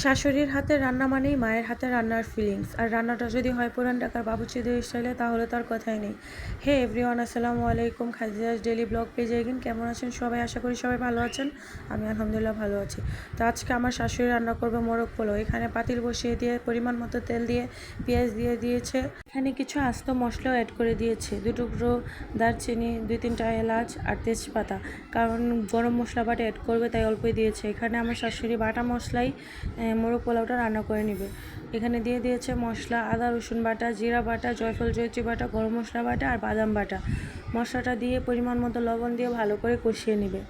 শাশুড়ির হাতের রান্না মানেই মায়ের হাতের রান্নার ফিলিংস। আর রান্নাটা যদি হয় পুরান ঢাকার বাবুর্চিদের স্টাইলে তাহলে তার কথাই নেই। হে এভরিওয়ান, আসসালামু আলাইকুম। খাদিজাস ডেইলি ব্লগ পেজে এগিন কেমন আছেন সবাই? আশা করি সবাই ভালো আছেন। আমি আলহামদুলিল্লাহ ভালো আছি। তো আজকে আমার শাশুড়ি রান্না করবে মোরগ পোলাও। এখানে পাতিল বসিয়ে দিয়ে পরিমাণ মতো তেল দিয়ে পেঁয়াজ দিয়ে দিয়েছে। এখানে কিছু আস্ত মশলাও অ্যাড করে দিয়েছে, 2 টুকরো দারচিনি, 2-3টা এলাচ আর তেজপাতা। কারণ গরম মশলা বাটা অ্যাড করবে তাই অল্পই দিয়েছে। এখানে আমার শাশুড়ি বাটা মশলাই মোরগ পোলাওটা রান্না করে নেবে। এখানে দিয়ে দিয়েছে মশলা, আদা রসুন বাটা, জিরা বাটা, জয়ফল জয়ত্রী বাটা, গরম মশলা বাটা আর বাদাম বাটা। মশলাটা দিয়ে পরিমাণ মতো লবণ দিয়ে ভালো করে কষিয়ে নেবে।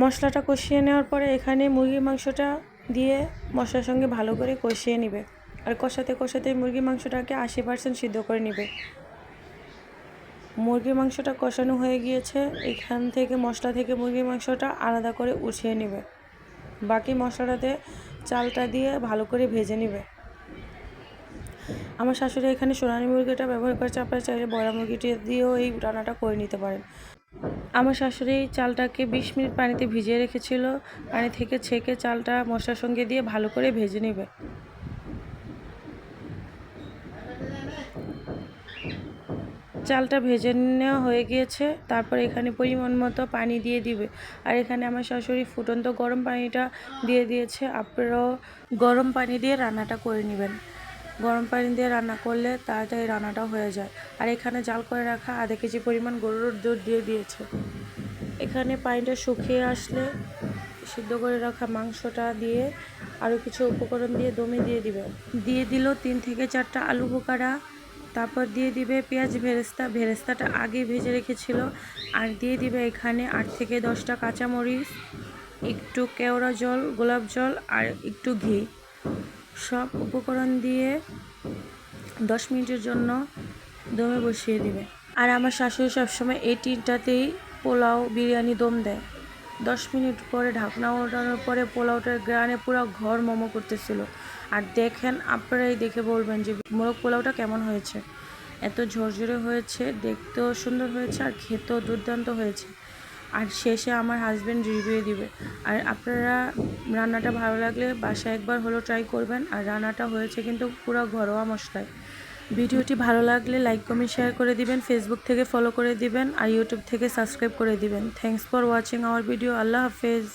মশলাটা কষিয়ে নেওয়ার পরে এখানে মুরগির মাংসটা দিয়ে মশলার সঙ্গে ভালো করে কষিয়ে নেবে। আর কষাতে কষাতে মুরগির মাংসটাকে 80% সিদ্ধ করে নেবে। মুরগির মাংসটা কষানো হয়ে গিয়েছে, এখান থেকে মশলা থেকে মুরগির মাংসটা আলাদা করে উঠিয়ে নেবে। বাকি মশলাটাতে চালটা দিয়ে ভালো করে ভেজে নেবে। আমার শাশুড়ি এখানে সোনালী মুরগিটা ব্যবহার করেছে, আপনারা চাইলে বয়রা মুরগিটি দিয়েও এই রান্নাটা করে নিতে পারেন। আমার শাশুড়ি চালটাকে 20 মিনিট পানিতে ভিজিয়ে রেখেছিল। পানি থেকে ছেঁকে চালটা মশলার সঙ্গে দিয়ে ভালো করে ভেজে নেবে। চালটা ভেজে নেওয়া হয়ে গিয়েছে, তারপর এখানে পরিমাণ মতো পানি দিয়ে দিবে। আর এখানে আমার শাশুড়ি ফুটন্ত গরম পানিটা দিয়ে দিয়েছে। আপনারাও গরম পানি দিয়ে রান্নাটা করে নেবেন। গরম পানি দিয়ে রান্না করলে তাড়াতাড়ি রান্নাটা হয়ে যায়। আর এখানে জাল করে রাখা আধা কেজি পরিমাণ গরুর দুধ দিয়ে দিয়েছে। এখানে পানিটা শুকিয়ে আসলে সিদ্ধ করে রাখা মাংসটা দিয়ে আরও কিছু উপকরণ দিয়ে দমে দিয়ে দিবে। দিয়ে দিল 3 থেকে 4টা আলু বোখারা। তারপর দিয়ে দিবে পেঁয়াজ ভেরেস্তাটা আগে ভেজে রেখেছিল। আর দিয়ে দিবে এখানে 8 থেকে 10টা কাঁচামরিচ, একটু কেওড়া জল, গোলাপ জল আর একটু ঘি। সব উপকরণ দিয়ে 10 মিনিটের জন্য দমে বসিয়ে দিবে। আর আমার শাশুড়ি সবসময় এই টিনটাতেই পোলাও বিরিয়ানি দম দেয়। 10 মিনিট পরে ঢাকনা ওঠানোর পরে পোলাওটার গ্রানে পুরো ঘর মোমো করতেছিল। আর দেখেন, আপনারাই দেখে বলবেন যে মোরগ পোলাওটা কেমন হয়েছে। এত ঝরঝরে হয়েছে, দেখতেও সুন্দর হয়েছে আর খেতেও দুর্দান্ত হয়েছে। আর শেষে আমার হাজব্যান্ড রিভিউ দিবে। আর আপনারা রান্নাটা ভালো লাগলে বাসায় একবার হলো ট্রাই করবেন। আর রান্নাটা হয়েছে কিন্তু পুরো ঘরোয়া মশলায়। ভিডিওটি ভালো লাগলে লাইক কমেন্ট শেয়ার করে দিবেন, ফেসবুক থেকে ফলো করে দিবেন আর ইউটিউব থেকে সাবস্ক্রাইব করে দিবেন। Thanks for watching our video. আল্লাহ হাফেজ।